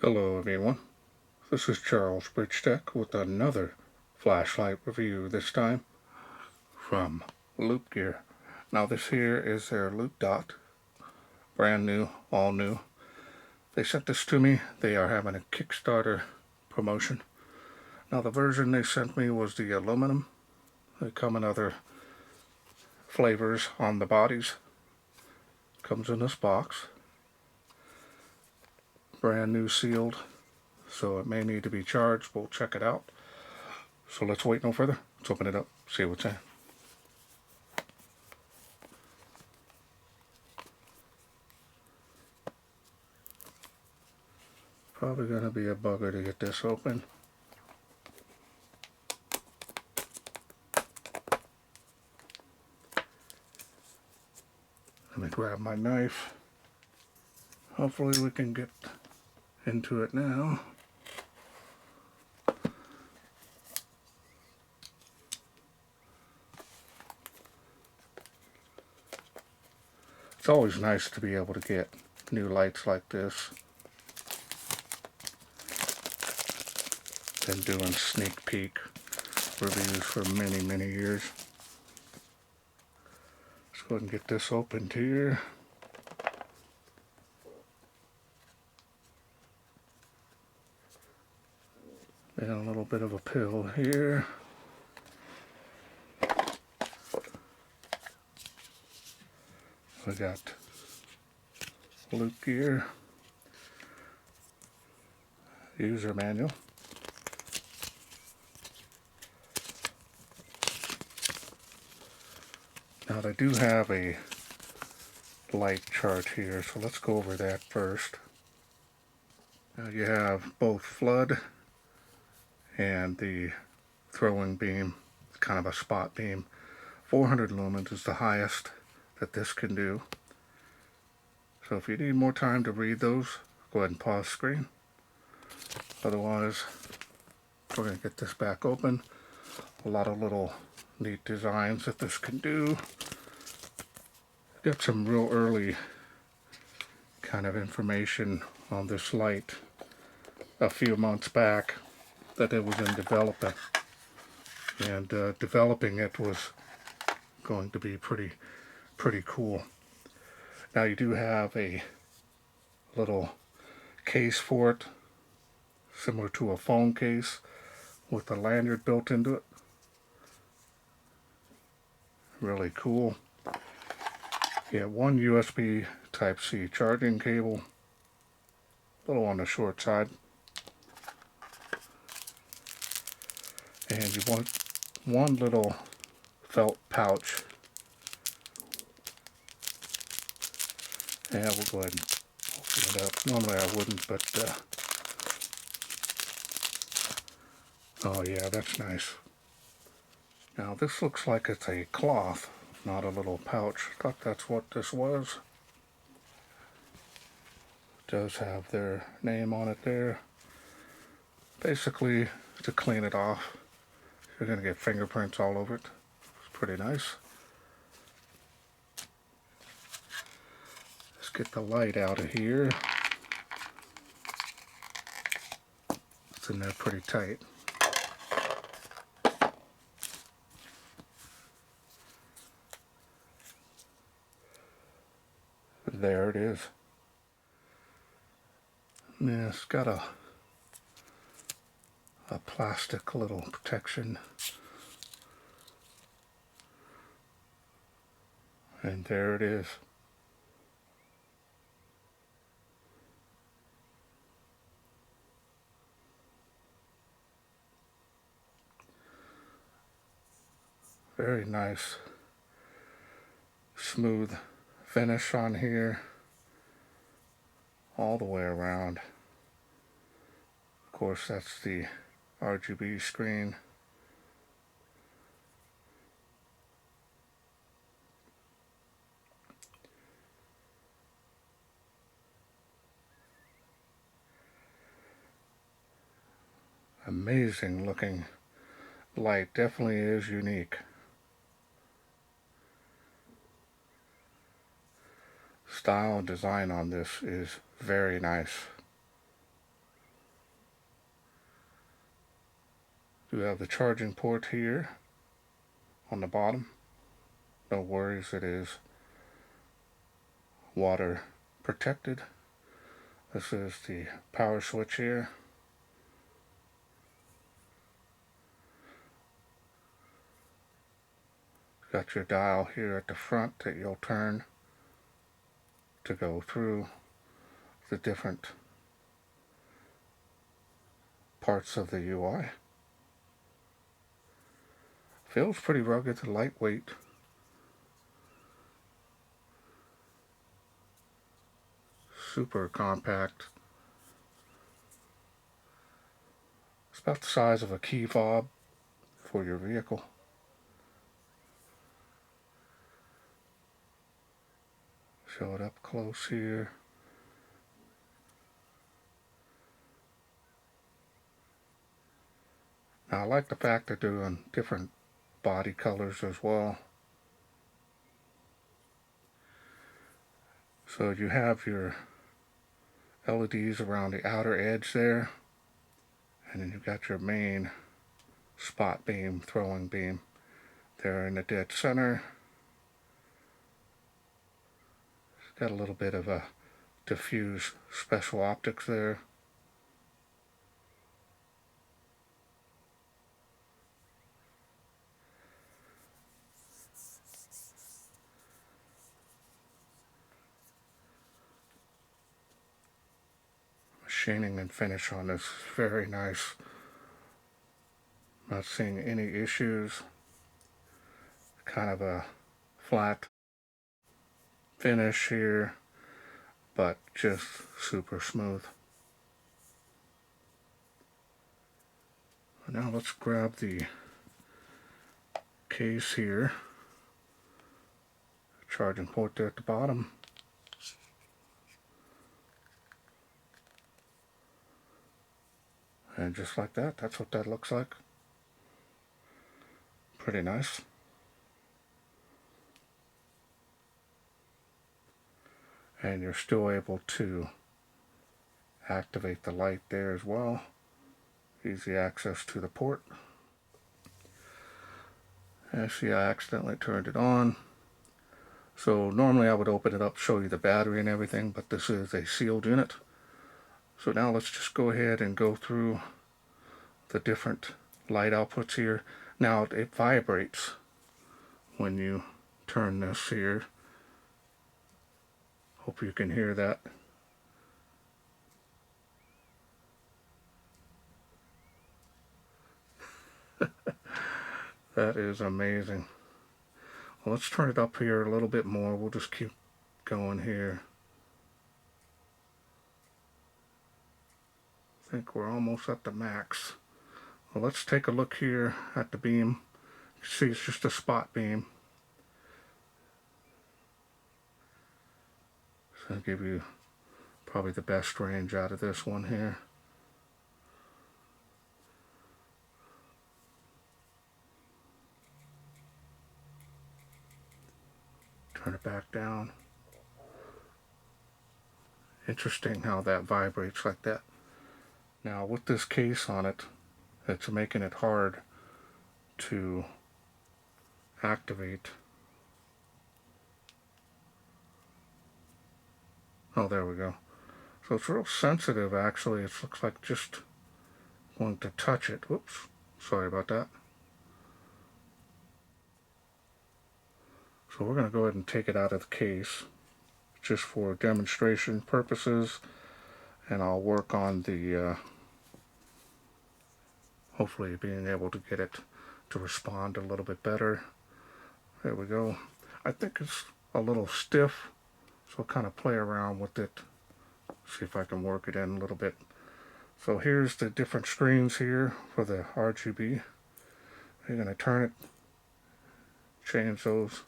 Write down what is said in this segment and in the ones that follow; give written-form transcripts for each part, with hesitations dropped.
Hello everyone, this is Charles BridgTec with another flashlight review, this time from loopgear. Now this here is their LoopDot, brand new, all new. They sent this to me. They are having a KickStarter promotion. Now the version they sent me was the aluminum. They come in other flavors on the bodies. Comes in this box. Brand new, sealed, so it may need to be charged. We'll check it out. So let's wait no further. Let's open it up, see what's in. Probably going to be a bugger to get this open. Let me grab my knife. Hopefully we can get into it now. It's always nice to be able to get new lights like this. Been doing sneak peek reviews for many years. Let's go ahead and get this opened here. And a little bit of a pill here. We got loopgear, user manual, now they do have a light chart here, so let's go over that first. Now you have both flood and the throwing beam, kind of a spot beam. 400 lumens is the highest that this can do. So if you need more time to read those, go ahead and pause screen. Otherwise, we're going to get this back open. A lot of little neat designs that this can do. Got some real early kind of information on this light a few months back that it was in development. And developing it was going to be pretty cool. Now you do have a little case for it, similar to a phone case with a lanyard built into it. Really cool. You have one USB Type-C charging cable, a little on the short side. And you want one little felt pouch. Yeah, we'll go ahead and open it up. Normally I wouldn't, but oh yeah, that's nice. Now this looks like it's a cloth, not a little pouch. I thought that's what this was. It does have their name on it there. Basically, to clean it off. You're going to get fingerprints all over it. It's pretty nice. Let's get the light out of here. It's in there pretty tight. There it is. Yeah, it's got a plastic little protection. And there it is. Very nice, smooth finish on here, all the way around. Of course, that's the RGB screen. Amazing looking light, definitely is unique. Style and design on this is very nice. You have the charging port here on the bottom. No worries, it is water protected. This is the power switch here. Got your dial here at the front that you'll turn to go through the different parts of the UI. Feels pretty rugged and lightweight. Super compact. It's about the size of a key fob for your vehicle. Show it up close here. Now I like the fact they're doing different body colors as well. So you have your LEDs around the outer edge there, and then you've got your main spot beam, throwing beam there in the dead center. It's got a little bit of a diffuse special optics there. Machining and finish on this is very nice. Not seeing any issues. Kind of a flat finish here, but just super smooth. Now let's grab the case here. Charging port there at the bottom. And just like that, that's what that looks like. Pretty nice. And you're still able to activate the light there as well. Easy access to the port. And see, I accidentally turned it on. So normally I would open it up, show you the battery and everything, but this is a sealed unit. So now let's just go ahead and go through the different light outputs here. Now it vibrates when you turn this here. Hope you can hear that. That is amazing. Well, let's turn it up here a little bit more. We'll just keep going here. I think we're almost at the max. Well, let's take a look here at the beam. You see, it's just a spot beam. So I'll give you probably the best range out of this one here. Turn it back down. Interesting how that vibrates like that. Now with this case on it, it's making it hard to activate. Oh, there we go. So it's real sensitive actually. It looks like just going to touch it. Whoops, sorry about that. So we're going to go ahead and take it out of the case just for demonstration purposes, and I'll work on the hopefully being able to get it to respond a little bit better. There we go. I think it's a little stiff, so I'll kind of play around with it, see if I can work it in a little bit. So here's the different screens here for the RGB. You're going to turn it, change those.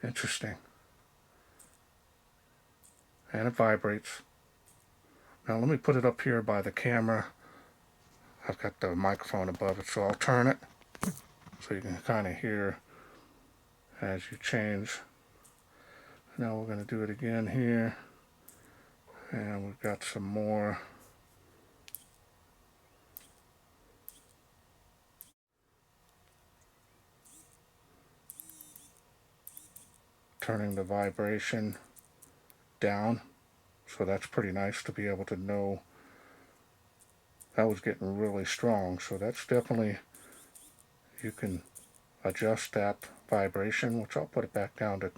Interesting. And it vibrates. Now let me put it up here by the camera. I've got the microphone above it, so I'll turn it so you can kind of hear as you change. Now we're going to do it again here. And we've got some more. Turning the vibration down. So that's pretty nice to be able to know that was getting really strong. So that's definitely, you can adjust that vibration, which I'll put it back down to,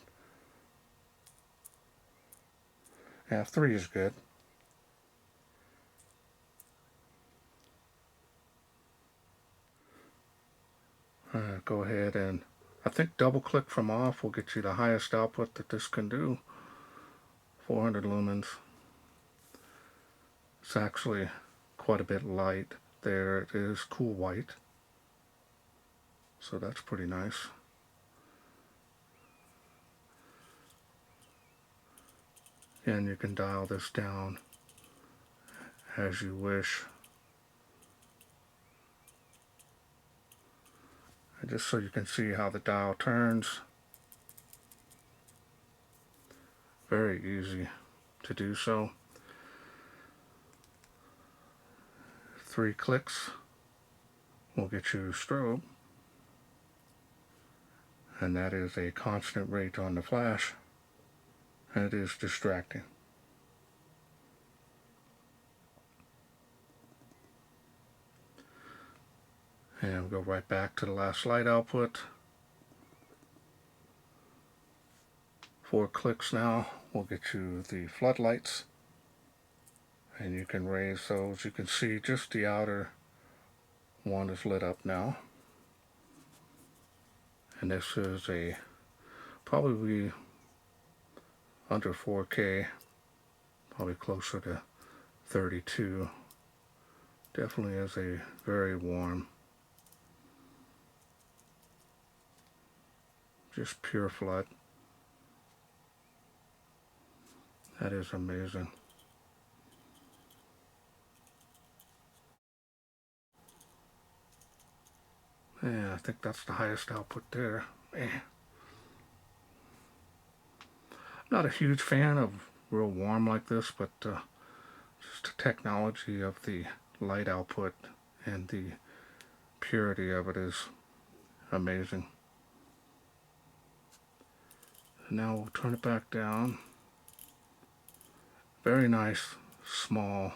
yeah, 3 is good. Go ahead and I think double click from off will get you the highest output that this can do. 400 lumens. It's actually quite a bit light there. It is cool white, so that's pretty nice. And you can dial this down as you wish. And just so you can see how the dial turns. Very easy to do so. 3 clicks will get you strobe. And that is a constant rate on the flash. And it is distracting. And we'll go right back to the last light output. 4 clicks now will get you the floodlights. And you can raise those. You can see just the outer one is lit up now. And this is a probably under 4K, probably closer to 32. Definitely is a very warm, just pure flood. That is amazing. Yeah, I think that's the highest output there. Not a huge fan of real warm like this, but just the technology of the light output and the purity of it is amazing. And now we'll turn it back down. Very nice, small,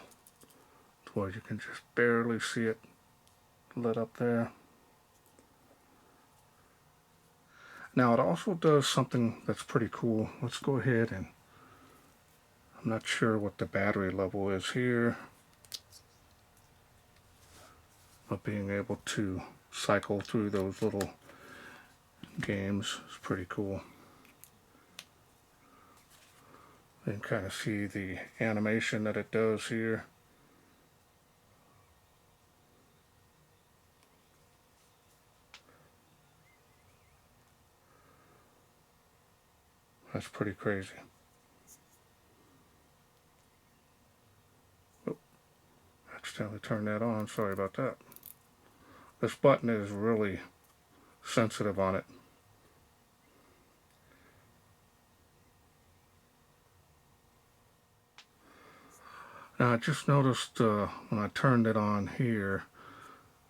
to where you can just barely see it lit up there. Now it also does something that's pretty cool. Let's go ahead and, I'm not sure what the battery level is here, but being able to cycle through those little games is pretty cool. You can kind of see the animation that it does here. That's pretty crazy. Oh, accidentally turned that on. Sorry about that. This button is really sensitive on it. Now I just noticed when I turned it on here,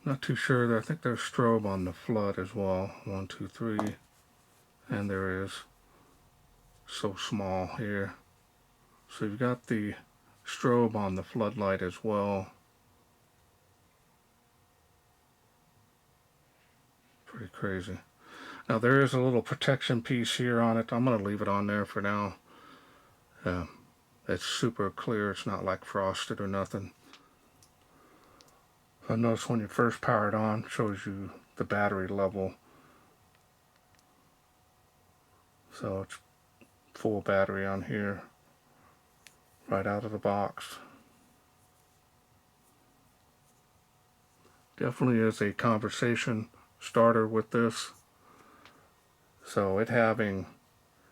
not too sure that I think there's strobe on the flood as well. 1, 2, 3, and there is. So small here. So you've got the strobe on the floodlight as well. Pretty crazy. Now there is a little protection piece here on it. I'm going to leave it on there for now. It's super clear. It's not like frosted or nothing. I notice when you first power it on, it shows you the battery level. So it's full battery on here right out of the box. Definitely is a conversation starter with this. So it having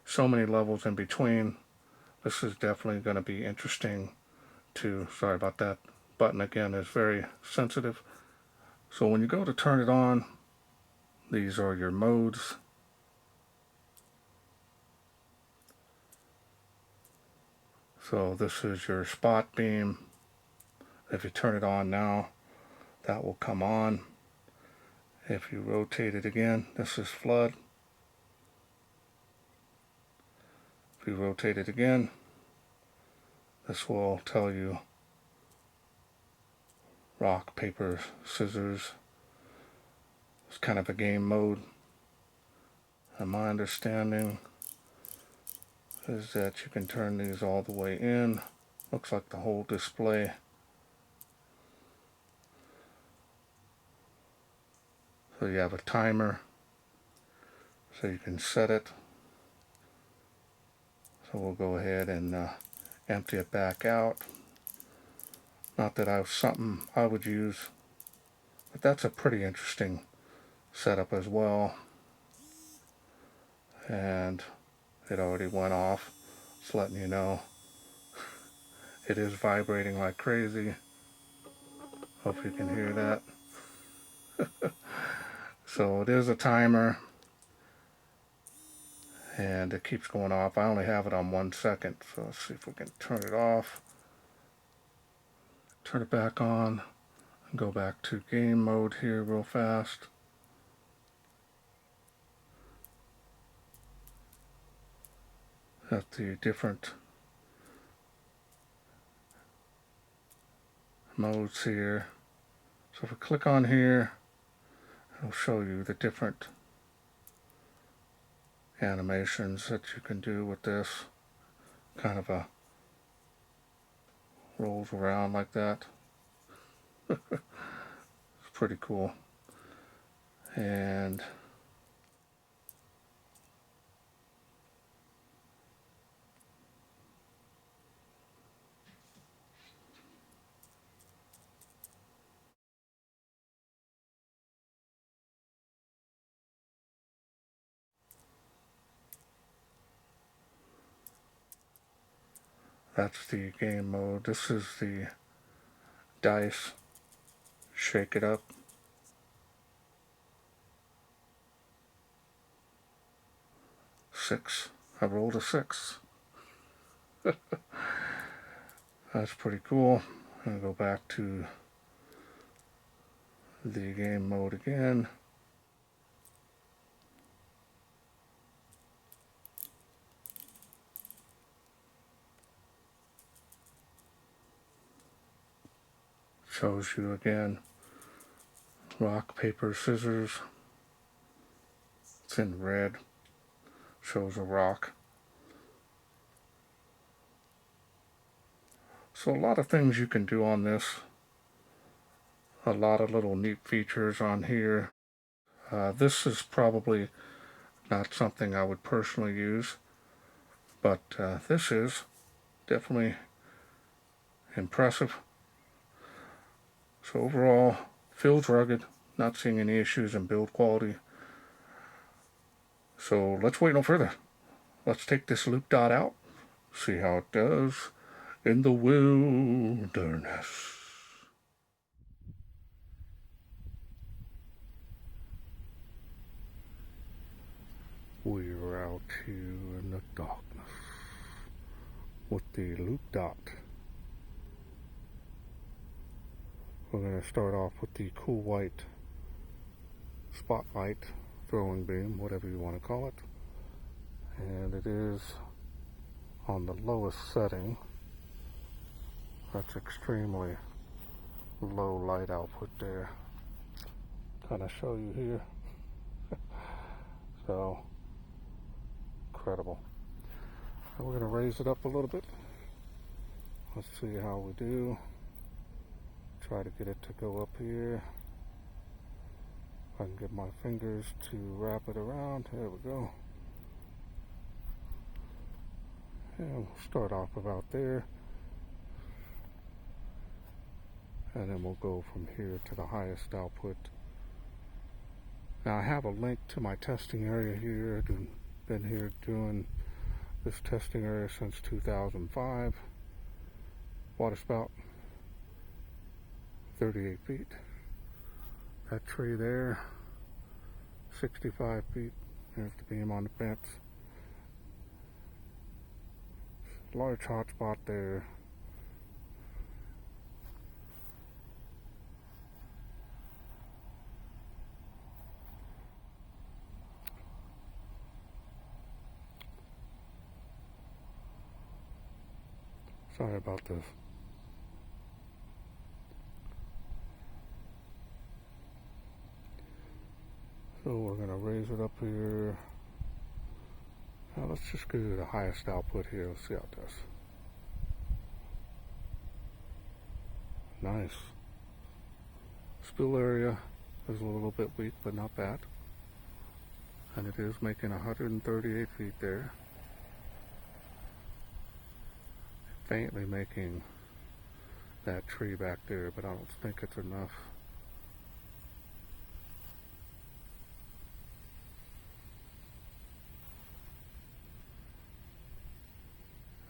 so many levels in between, this is definitely going to be interesting to, sorry about that, button again is very sensitive. So when you go to turn it on, these are your modes. So this is your spot beam. If you turn it on now, that will come on. If you rotate it again, this is flood. If you rotate it again, this will tell you rock, paper, scissors. It's kind of a game mode. And my understanding is that you can turn these all the way in. Looks like the whole display. So you have a timer, so you can set it. So we'll go ahead and empty it back out. Not that I was something I would use, but that's a pretty interesting setup as well. And it already went off. It's letting you know it is vibrating like crazy. Hope you can hear that. So it is a timer, and it keeps going off. I only have it on 1 second, so let's see if we can turn it off. Turn it back on and go back to game mode here real fast. Got the different modes here. So if we click on here, it'll show you the different animations that you can do with this. Kind of a rolls around like that. It's pretty cool. And that's the game mode. This is the dice. Shake it up. Six. I rolled a 6. That's pretty cool. I'm gonna go back to the game mode again. Shows you again rock, paper, scissors. It's in red. Shows a rock. So a lot of things you can do on this. A lot of little neat features on here. This is probably not something I would personally use, but this is definitely impressive. So overall, feels rugged. Not seeing any issues in build quality. So let's wait no further. Let's take this LoopDot out, see how it does in the wilderness. We're out here in the darkness with the LoopDot. We're going to start off with the cool white spotlight throwing beam, whatever you want to call it. And it is on the lowest setting. That's extremely low light output there. Kind of show you here. So, incredible. And we're going to raise it up a little bit. Let's see how we do. Try to get it to go up here. If I can get my fingers to wrap it around. There we go. And we'll start off about there. And then we'll go from here to the highest output. Now I have a link to my testing area here. I've been here doing this testing area since 2005. Water spout, 38 feet. That tree there, 65 feet. There's the beam on the fence. large hotspot there. Sorry about this. So we're going to raise it up here. Now let's just go to the highest output here. Let's see how it does. Nice. Spill area is a little bit weak, but not bad. And it is making 138 feet there. Faintly making that tree back there, but I don't think it's enough.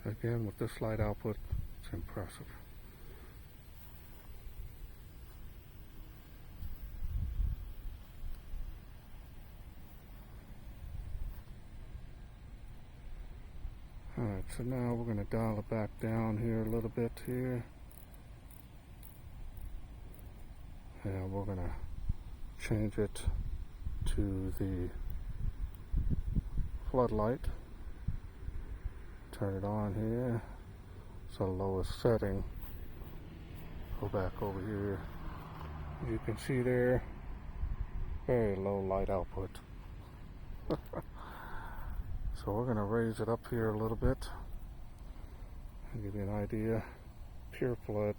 Again, with this light output, it's impressive. Alright, so now we're going to dial it back down here a little bit here. And we're going to change it to the floodlight. Turn it on here. It's the lowest setting. Go back over here. As you can see there, very low light output. So we're going to raise it up here a little bit and give you an idea. Pure flood.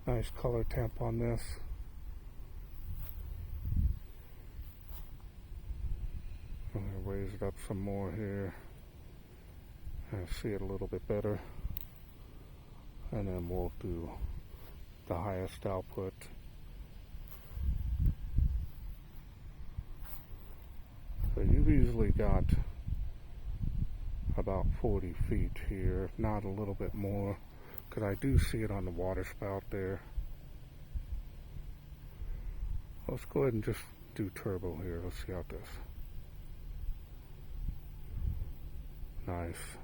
Nice color temp on this. I'm going to raise it up some more here and see it a little bit better. And then we'll do the highest output. So you've easily got about 40 feet here, if not a little bit more, because I do see it on the water spout there. Let's go ahead and just do turbo here. Let's see how it does. Nice.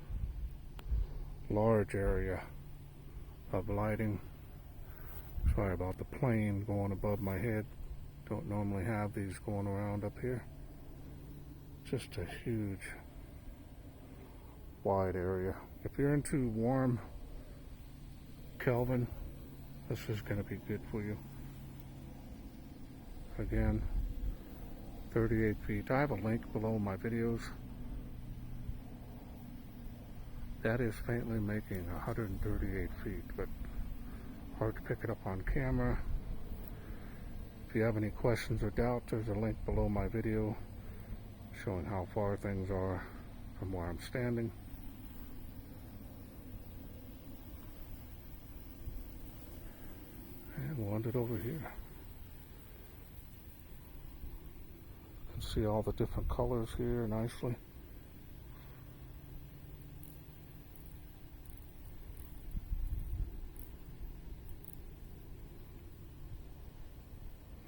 Large area of lighting. Sorry about the plane going above my head. Don't normally have these going around up here. Just a huge wide area. If you're into warm Kelvin, this is going to be good for you. Again, 38 feet. I have a link below my videos. That is faintly making 138 feet, but hard to pick it up on camera. If you have any questions or doubts, there's a link below my video showing how far things are from where I'm standing. And we'll end it over here. You can see all the different colors here nicely.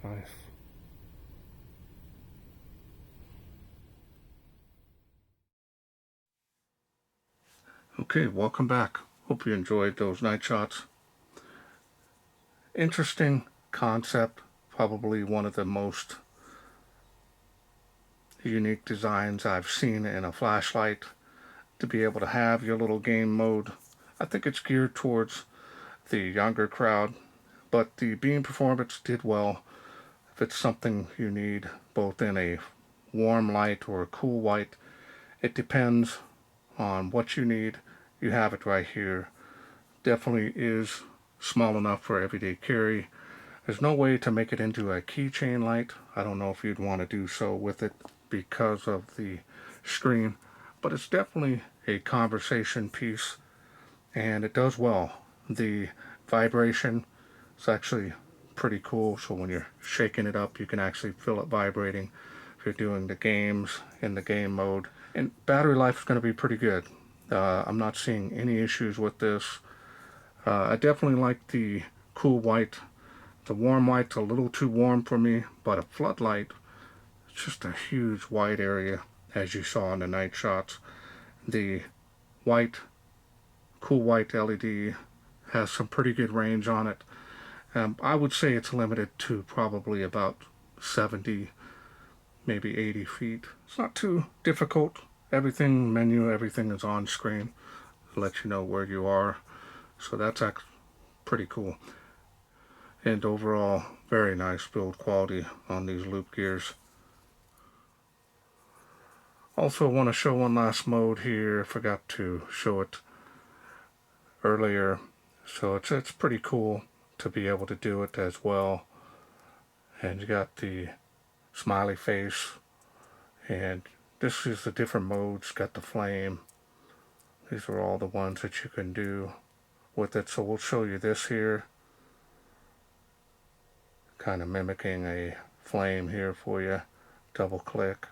Nice. Okay, welcome back. Hope you enjoyed those night shots. Interesting concept, probably one of the most unique designs I've seen in a flashlight, to be able to have your little game mode. I think it's geared towards the younger crowd, but the beam performance did well. If it's something you need both in a warm light or a cool white, it depends on what you need. You have it right here. Definitely is small enough for everyday carry. There's no way to make it into a keychain light. I don't know if you'd want to do so with it because of the screen, but it's definitely a conversation piece, and it does well. The vibration is actually pretty cool, so when you're shaking it up, you can actually feel it vibrating if you're doing the games in the game mode. And battery life is going to be pretty good. I'm not seeing any issues with this. I definitely like the cool white. The warm white's a little too warm for me, but a floodlight It's just a huge white area, as you saw in the night shots. The white, cool white LED has some pretty good range on it. I would say it's limited to probably about 70, maybe 80 feet. It's not too difficult. Everything is on screen to let you know where you are. So that's actually pretty cool. And overall, very nice build quality on these loop gears. Also want to show one last mode here. Forgot to show it earlier. So it's pretty cool to be able to do it as well. And you got the smiley face, and this is the different modes. Got the flame. These are all the ones that you can do with it. So we'll show you this here, kind of mimicking a flame here for you. Double click.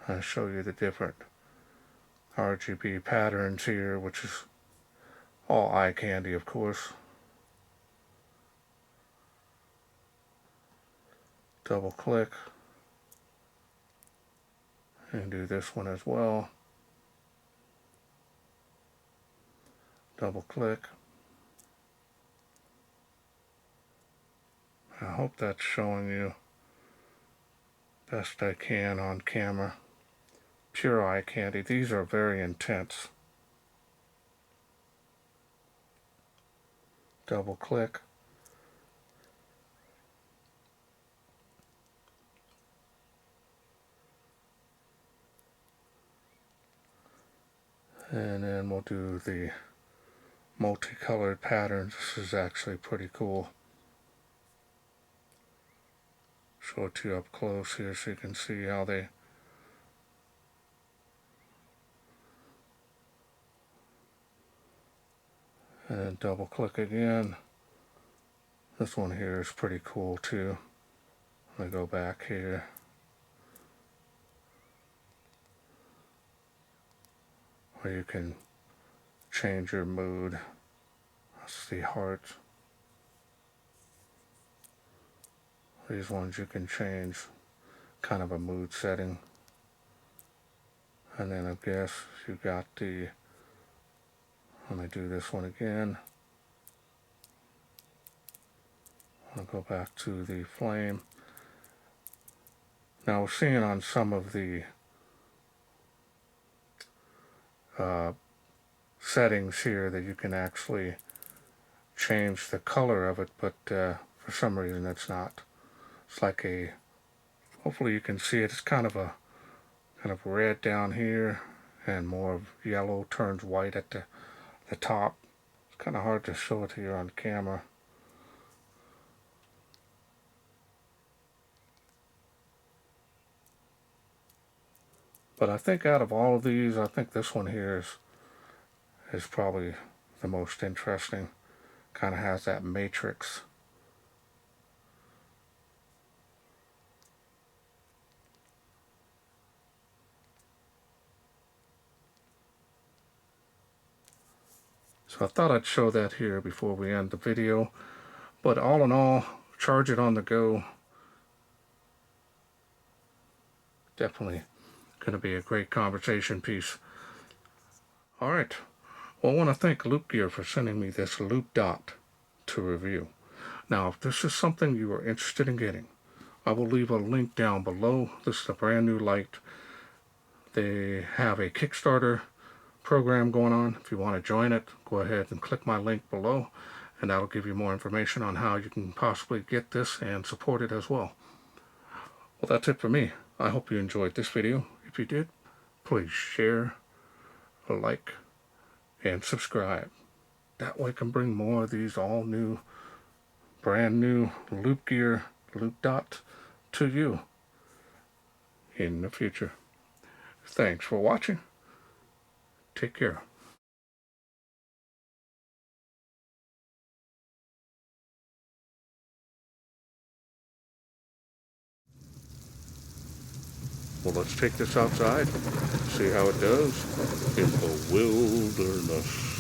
I'll show you the different RGB patterns here, which is all eye candy, of course. Double click and do this one as well. Double click. I hope that's showing you best I can on camera. Pure eye candy. These are very intense. Double click. And then we'll do the multicolored patterns. This is actually pretty cool. Show it to you up close here so you can see how they and double click again. This one here is pretty cool too. Let me go back here. Where you can change your mood. That's the heart. These ones you can change kind of a mood setting. And then I guess you got the, let me do this one again. I'll go back to the flame. Now we're seeing on some of the settings here that you can actually change the color of it, but for some reason it's not. It's like a, hopefully you can see it, it's kind of red down here and more of yellow, turns white at the top. It's kind of hard to show it here on camera. But I think out of all of these, I think this one here is probably the most interesting. Kind of has that matrix. So I thought I'd show that here before we end the video. But all in all, charge it on the go. Definitely going to be a great conversation piece. Alright, well I want to thank LoopGear for sending me this LoopDot to review. Now if this is something you are interested in getting, I will leave a link down below. This is a brand new light. They have a KickStarter program going on. If you want to join it, go ahead and click my link below, and that'll give you more information on how you can possibly get this and support it as well. Well, that's it for me. I hope you enjoyed this video. If you did, please share, like, and subscribe. That way I can bring more of these all new, brand new LoopGear, LoopDot to you in the future. Thanks for watching. Take care. Well, let's take this outside, see how it does in the wilderness.